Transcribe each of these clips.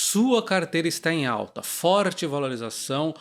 Sua carteira está em alta, forte valorização,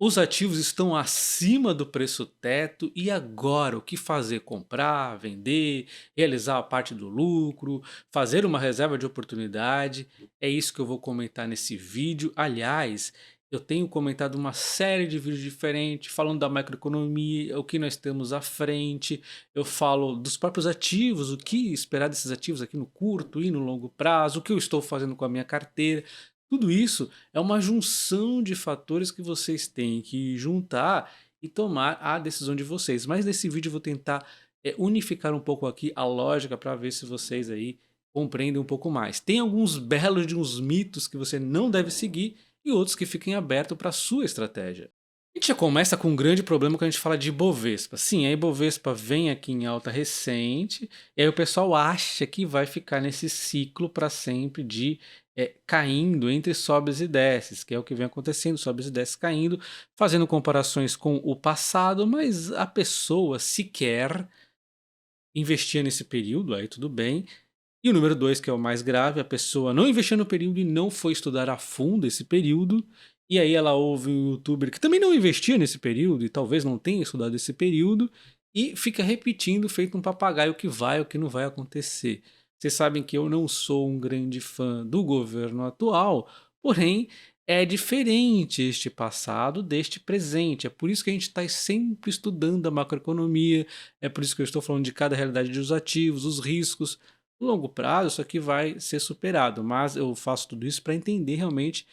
os ativos estão acima do preço teto e agora o que fazer? Comprar, vender, realizar a parte do lucro, fazer uma reserva de oportunidade? É isso que eu vou comentar nesse vídeo. Aliás, eu tenho comentado uma série de vídeos diferentes falando da macroeconomia, o que nós temos à frente. Eu falo dos próprios ativos, o que esperar desses ativos aqui no curto e no longo prazo, o que eu estou fazendo com a minha carteira. Tudo isso é uma junção de fatores que vocês têm que juntar e tomar a decisão de vocês. Mas nesse vídeo eu vou tentar unificar um pouco aqui a lógica para ver se vocês aí compreendem um pouco mais. Tem alguns belos de uns mitos que você não deve seguir e outros que fiquem abertos para a sua estratégia. A gente já começa com um grande problema quando a gente fala de Ibovespa. Sim, a Ibovespa vem aqui em alta recente, e aí o pessoal acha que vai ficar nesse ciclo para sempre de caindo entre sobes e desces, que é o que vem acontecendo, sobes e desces caindo, fazendo comparações com o passado, mas a pessoa sequer investia nesse período, aí tudo bem. E o número 2, que é o mais grave, a pessoa não investiu no período e não foi estudar a fundo esse período, e aí ela ouve um youtuber que também não investia nesse período e talvez não tenha estudado esse período, e fica repetindo, feito um papagaio, o que vai ou o que não vai acontecer. Vocês sabem que eu não sou um grande fã do governo atual, porém é diferente este passado deste presente. É por isso que a gente está sempre estudando a macroeconomia, é por isso que eu estou falando de cada realidade dos ativos, os riscos. No longo prazo, isso aqui vai ser superado, mas eu faço tudo isso para entender realmente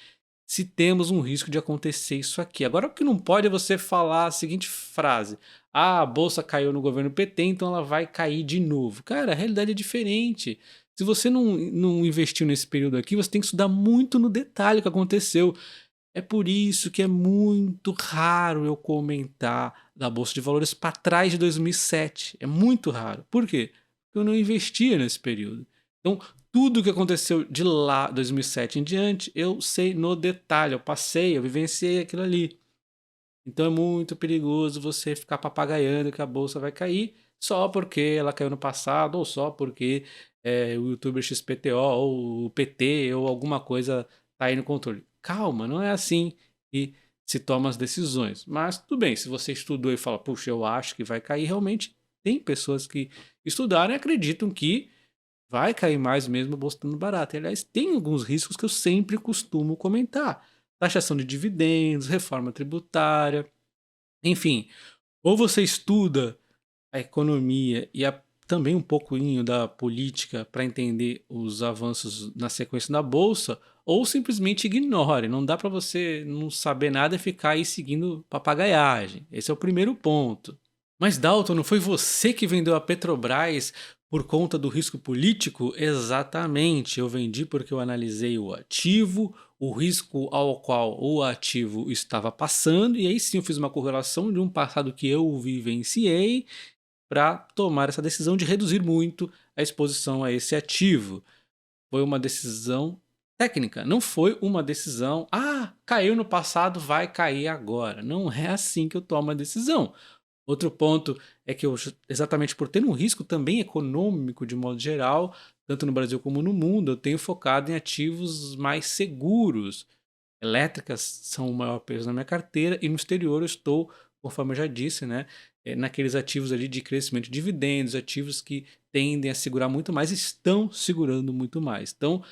se temos um risco de acontecer isso aqui. Agora, o que não pode é você falar a seguinte frase: ah, a bolsa caiu no governo PT, então ela vai cair de novo. Cara, a realidade é diferente. Se você não investiu nesse período aqui, você tem que estudar muito no detalhe o que aconteceu. É por isso que é muito raro eu comentar da Bolsa de Valores para trás de 2007. É muito raro. Por quê? Porque eu não investia nesse período. Então, tudo que aconteceu de lá, 2007 em diante, eu sei no detalhe. Eu passei, eu vivenciei aquilo ali. Então é muito perigoso você ficar papagaiando que a bolsa vai cair só porque ela caiu no passado ou só porque o youtuber XPTO ou o PT ou alguma coisa tá aí no controle. Calma, não é assim que se toma as decisões. Mas tudo bem, se você estudou e fala, puxa, eu acho que vai cair, realmente tem pessoas que estudaram e acreditam que vai cair mais mesmo a bolsa estando barata. E, aliás, tem alguns riscos que eu sempre costumo comentar. Taxação de dividendos, reforma tributária, enfim, ou você estuda a economia e também um pouquinho da política para entender os avanços na sequência da bolsa, ou simplesmente ignore. Não dá para você não saber nada e ficar aí seguindo papagaiagem. Esse é o primeiro ponto. Mas Dalton, não foi você que vendeu a Petrobras por conta do risco político? Exatamente, eu vendi porque eu analisei o ativo, o risco ao qual o ativo estava passando, e aí sim eu fiz uma correlação de um passado que eu vivenciei para tomar essa decisão de reduzir muito a exposição a esse ativo. Foi uma decisão técnica, não foi uma decisão, ah, caiu no passado, vai cair agora. Não é assim que eu tomo a decisão. Outro ponto é que eu, exatamente por ter um risco também econômico de modo geral, tanto no Brasil como no mundo, eu tenho focado em ativos mais seguros. Elétricas são o maior peso na minha carteira e no exterior eu estou, conforme eu já disse, né, naqueles ativos ali de crescimento de dividendos, ativos que tendem a segurar muito mais, estão segurando muito mais. Então,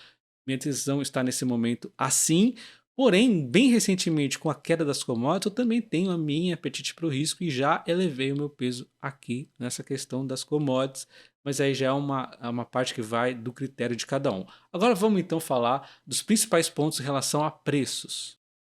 minha decisão está nesse momento assim, porém, bem recentemente, com a queda das commodities, eu também tenho a minha apetite para o risco e já elevei o meu peso aqui nessa questão das commodities, mas aí já é uma parte que vai do critério de cada um. Agora vamos então falar dos principais pontos em relação a preços.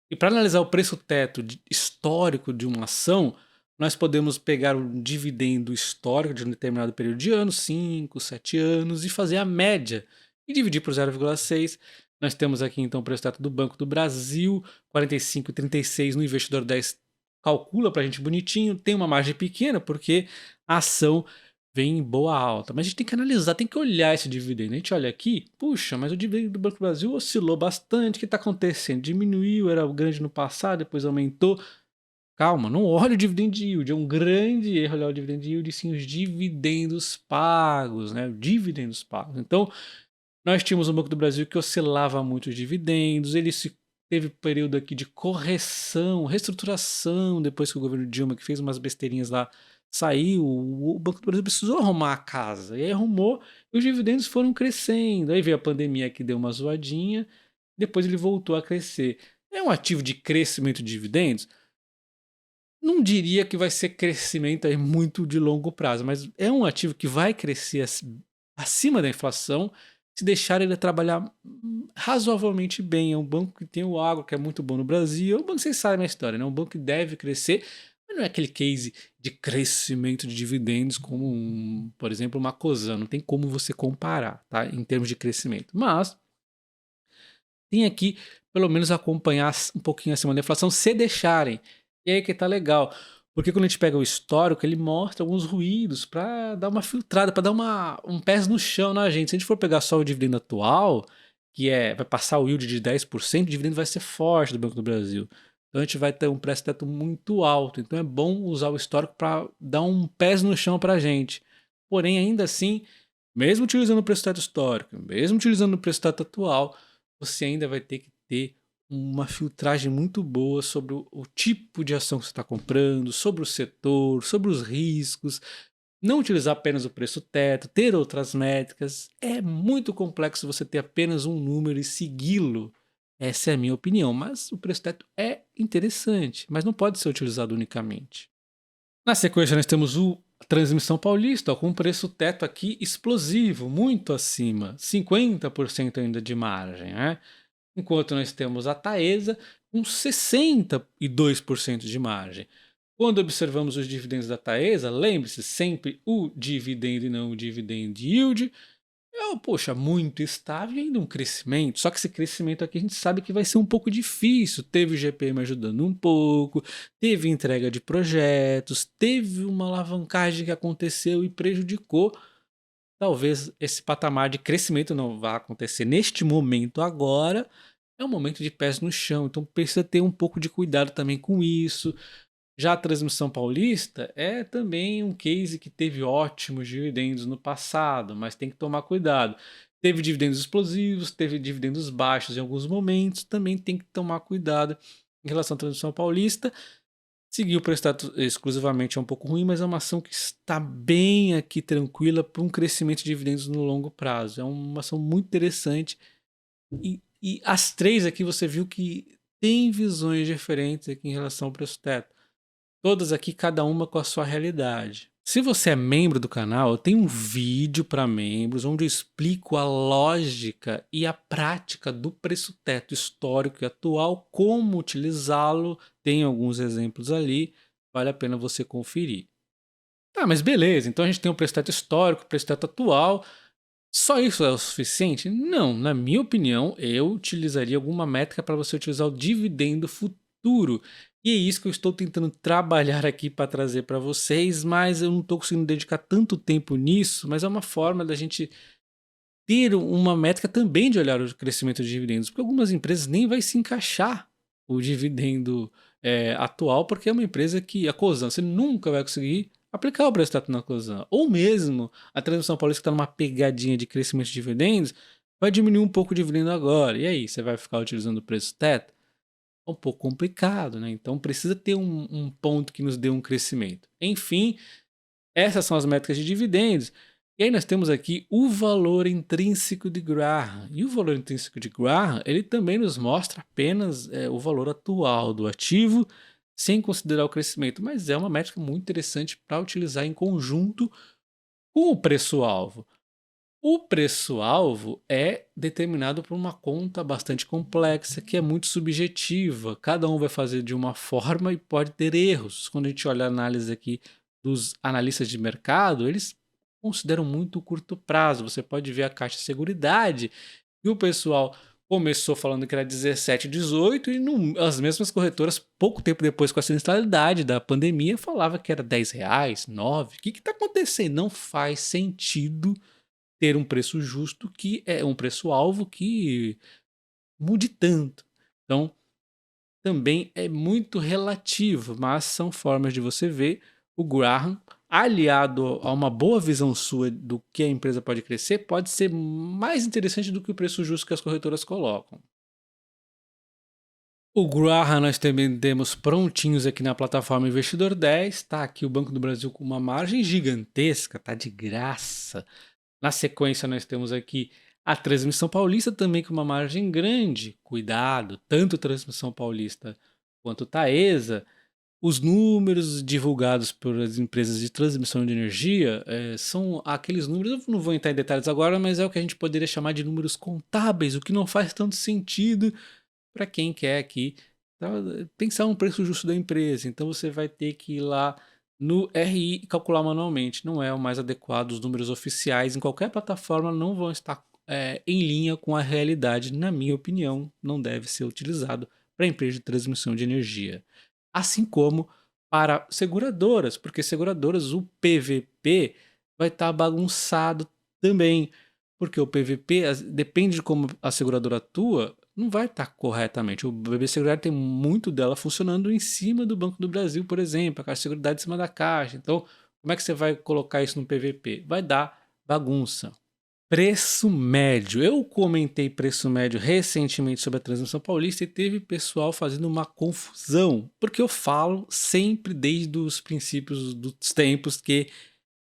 E para analisar o preço teto histórico de uma ação, nós podemos pegar o dividendo histórico de um determinado período de anos, 5, 7 anos, e fazer a média e dividir por 0,6. Nós temos aqui então o preço teto do Banco do Brasil, 45,36 no investidor 10 calcula para a gente bonitinho, tem uma margem pequena porque a ação vem em boa alta. Mas a gente tem que analisar, tem que olhar esse dividendo. A gente olha aqui, puxa, mas o dividendo do Banco do Brasil oscilou bastante. O que está acontecendo? Diminuiu, era grande no passado, depois aumentou. Calma, não olha o dividend yield. É um grande erro olhar o dividend yield, sim os dividendos pagos, né? Dividendos pagos. Então, Nós tínhamos o Banco do Brasil que oscilava muito os dividendos, ele teve período aqui de correção, reestruturação, depois que o governo Dilma, que fez umas besteirinhas lá, saiu, o Banco do Brasil precisou arrumar a casa, e aí arrumou, e os dividendos foram crescendo, aí veio a pandemia que deu uma zoadinha, depois ele voltou a crescer. É um ativo de crescimento de dividendos? Não diria que vai ser crescimento aí muito de longo prazo, mas é um ativo que vai crescer acima da inflação se deixar ele trabalhar razoavelmente bem. É um banco que tem o agro, que é muito bom no Brasil. É um banco que vocês sabem a história, né? É um banco que deve crescer, mas não é aquele case de crescimento de dividendos como, por exemplo, uma Cosan. Não tem como você comparar, tá? Em termos de crescimento. Mas tem aqui, pelo menos, acompanhar um pouquinho acima da inflação, se deixarem. E aí que tá legal. Porque quando a gente pega o histórico, ele mostra alguns ruídos para dar uma filtrada, para dar um pés no chão na gente. Se a gente for pegar só o dividendo atual, vai passar o yield de 10%, o dividendo vai ser forte do Banco do Brasil. Então a gente vai ter um preço-teto muito alto. Então é bom usar o histórico para dar um pés no chão para a gente. Porém, ainda assim, mesmo utilizando o preço-teto histórico, mesmo utilizando o preço-teto atual, você ainda vai ter que ter uma filtragem muito boa sobre o tipo de ação que você está comprando, sobre o setor, sobre os riscos. Não utilizar apenas o preço teto, ter outras métricas. É muito complexo você ter apenas um número e segui-lo. Essa é a minha opinião, mas o preço teto é interessante, mas não pode ser utilizado unicamente. Na sequência, nós temos o Transmissão Paulista, ó, com um preço teto aqui explosivo, muito acima, 50% ainda de margem, né? Enquanto nós temos a Taesa com 62% de margem. Quando observamos os dividendos da Taesa, lembre-se sempre o dividendo e não o dividend yield. Poxa, muito estável e ainda um crescimento. Só que esse crescimento aqui a gente sabe que vai ser um pouco difícil. Teve o GPM ajudando um pouco, teve entrega de projetos, teve uma alavancagem que aconteceu e prejudicou. Talvez esse patamar de crescimento não vá acontecer neste momento agora. É um momento de pés no chão, então precisa ter um pouco de cuidado também com isso. Já a Transmissão Paulista é também um case que teve ótimos dividendos no passado, mas tem que tomar cuidado. Teve dividendos explosivos, teve dividendos baixos em alguns momentos, também tem que tomar cuidado em relação à Transmissão Paulista. Seguir o prestado exclusivamente é um pouco ruim, mas é uma ação que está bem aqui tranquila para um crescimento de dividendos no longo prazo. É uma ação muito interessante e as três aqui você viu que tem visões diferentes aqui em relação ao preço teto. Todas aqui, cada uma com a sua realidade. Se você é membro do canal, eu tenho um vídeo para membros onde eu explico a lógica e a prática do preço teto histórico e atual, como utilizá-lo. Tem alguns exemplos ali, vale a pena você conferir. Tá, mas beleza, então a gente tem o preço teto histórico, o preço teto atual. Só isso é o suficiente? Não, na minha opinião, eu utilizaria alguma métrica para você utilizar o dividendo futuro. E é isso que eu estou tentando trabalhar aqui para trazer para vocês, mas eu não estou conseguindo dedicar tanto tempo nisso, mas é uma forma da gente ter uma métrica também de olhar o crescimento de dividendos, porque algumas empresas nem vai se encaixar o dividendo atual, porque é uma empresa que, a Cosan, você nunca vai conseguir aplicar o preço teto na Cosan. Ou mesmo a Transmissão Paulista que está numa pegadinha de crescimento de dividendos, vai diminuir um pouco o dividendo agora. E aí, você vai ficar utilizando o preço teto? É um pouco complicado, né? Então precisa ter um ponto que nos dê um crescimento. Enfim, essas são as métricas de dividendos. E aí nós temos aqui o valor intrínseco de Graham. E o valor intrínseco de Graham, ele também nos mostra apenas o valor atual do ativo, sem considerar o crescimento. Mas é uma métrica muito interessante para utilizar em conjunto com o preço-alvo. O preço-alvo é determinado por uma conta bastante complexa, que é muito subjetiva. Cada um vai fazer de uma forma e pode ter erros. Quando a gente olha a análise aqui dos analistas de mercado, eles consideram muito curto prazo. Você pode ver a Caixa de Seguridade, e o pessoal começou falando que era 17, 18, e as mesmas corretoras, pouco tempo depois, com a sinistralidade da pandemia, falava que era R$ 10, 9. O que está acontecendo? Não faz sentido ter um preço justo, que é um preço-alvo que mude tanto. Então, também é muito relativo, mas são formas de você ver. O Graham aliado a uma boa visão sua do que a empresa pode crescer, pode ser mais interessante do que o preço justo que as corretoras colocam. O Graham nós também temos prontinhos aqui na plataforma Investidor 10. Tá aqui o Banco do Brasil com uma margem gigantesca, tá de graça. Na sequência nós temos aqui a Transmissão Paulista também com uma margem grande. Cuidado, tanto Transmissão Paulista quanto Taesa. Os números divulgados pelas empresas de transmissão de energia são aqueles números, eu não vou entrar em detalhes agora, mas é o que a gente poderia chamar de números contábeis, o que não faz tanto sentido para quem quer aqui pensar um preço justo da empresa. Então você vai ter que ir lá no RI e calcular manualmente. Não é o mais adequado, os números oficiais em qualquer plataforma não vão estar em linha com a realidade, na minha opinião, não deve ser utilizado para empresa de transmissão de energia. Assim como para seguradoras, porque seguradoras, o PVP vai estar bagunçado também, porque o PVP, depende de como a seguradora atua, não vai estar corretamente. O BB Seguridade tem muito dela funcionando em cima do Banco do Brasil, por exemplo, a Caixa de Seguridade em cima da Caixa. Então, como é que você vai colocar isso no PVP? Vai dar bagunça. Preço médio. Eu comentei preço médio recentemente sobre a Transmissão Paulista e teve pessoal fazendo uma confusão, porque eu falo sempre desde os princípios dos tempos que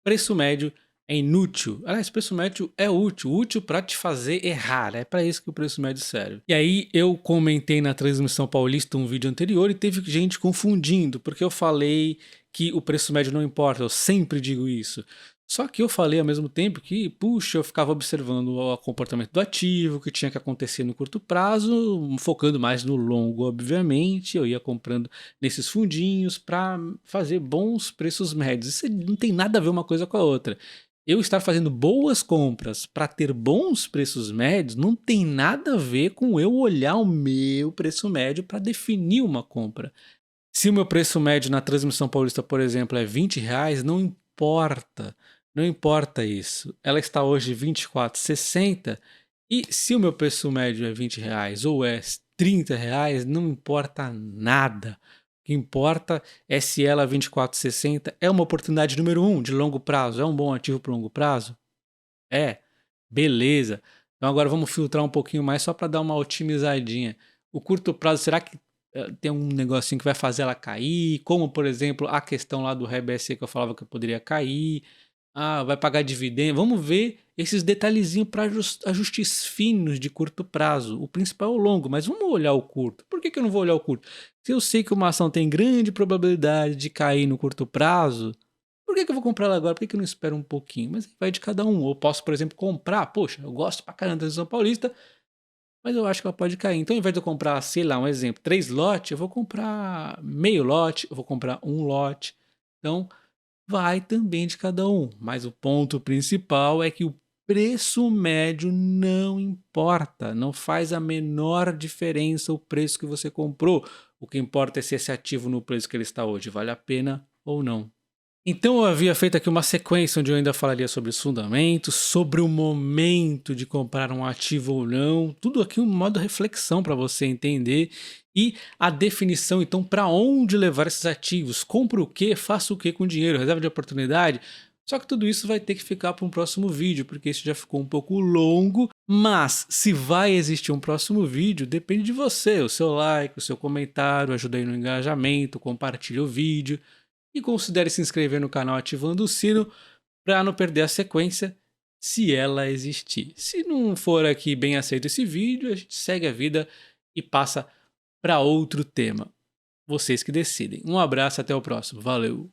preço médio é inútil. Aliás, preço médio é útil para te fazer errar. É para isso que o preço médio serve. E aí eu comentei na Transmissão Paulista um vídeo anterior e teve gente confundindo, porque eu falei que o preço médio não importa, eu sempre digo isso. Só que eu falei ao mesmo tempo que, puxa, eu ficava observando o comportamento do ativo, o que tinha que acontecer no curto prazo, focando mais no longo, obviamente. Eu ia comprando nesses fundinhos para fazer bons preços médios. Isso não tem nada a ver uma coisa com a outra. Eu estar fazendo boas compras para ter bons preços médios não tem nada a ver com eu olhar o meu preço médio para definir uma compra. Se o meu preço médio na Transmissão Paulista, por exemplo, é R$ 20, não importa. Não importa isso. Ela está hoje R$ 24,60 e se o meu preço médio é R$ 20 ou é R$ 30, não importa nada. O que importa é se ela 24,60 é uma oportunidade número 1 de longo prazo, é um bom ativo para longo prazo? É, beleza. Então agora vamos filtrar um pouquinho mais só para dar uma otimizadinha. O curto prazo, será que tem um negocinho que vai fazer ela cair? Como, por exemplo, a questão lá do RBSE que eu falava que eu poderia cair. Ah, vai pagar dividendo. Vamos ver esses detalhezinhos para ajustes finos de curto prazo. O principal é o longo, mas vamos olhar o curto. Por que eu não vou olhar o curto? Se eu sei que uma ação tem grande probabilidade de cair no curto prazo, por que eu vou comprar ela agora? Por que eu não espero um pouquinho? Mas vai de cada um. Eu posso, por exemplo, comprar. Poxa, eu gosto pra caramba da São Paulista, mas eu acho que ela pode cair. Então, ao invés de eu comprar, sei lá, um exemplo, 3 lotes, eu vou comprar meio lote, eu vou comprar um lote. Então, vai também de cada um. Mas o ponto principal é que o preço médio não importa. Não faz a menor diferença o preço que você comprou. O que importa é se esse ativo no preço que ele está hoje vale a pena ou não. Então eu havia feito aqui uma sequência onde eu ainda falaria sobre os fundamentos, sobre o momento de comprar um ativo ou não, tudo aqui um modo reflexão para você entender e a definição então para onde levar esses ativos, compra o que, faça o que com o dinheiro, reserva de oportunidade. Só que tudo isso vai ter que ficar para um próximo vídeo, porque isso já ficou um pouco longo, mas se vai existir um próximo vídeo, depende de você, o seu like, o seu comentário, ajuda aí no engajamento, compartilha o vídeo. E considere se inscrever no canal ativando o sino para não perder a sequência se ela existir. Se não for aqui bem aceito esse vídeo, a gente segue a vida e passa para outro tema. Vocês que decidem. Um abraço, até o próximo. Valeu!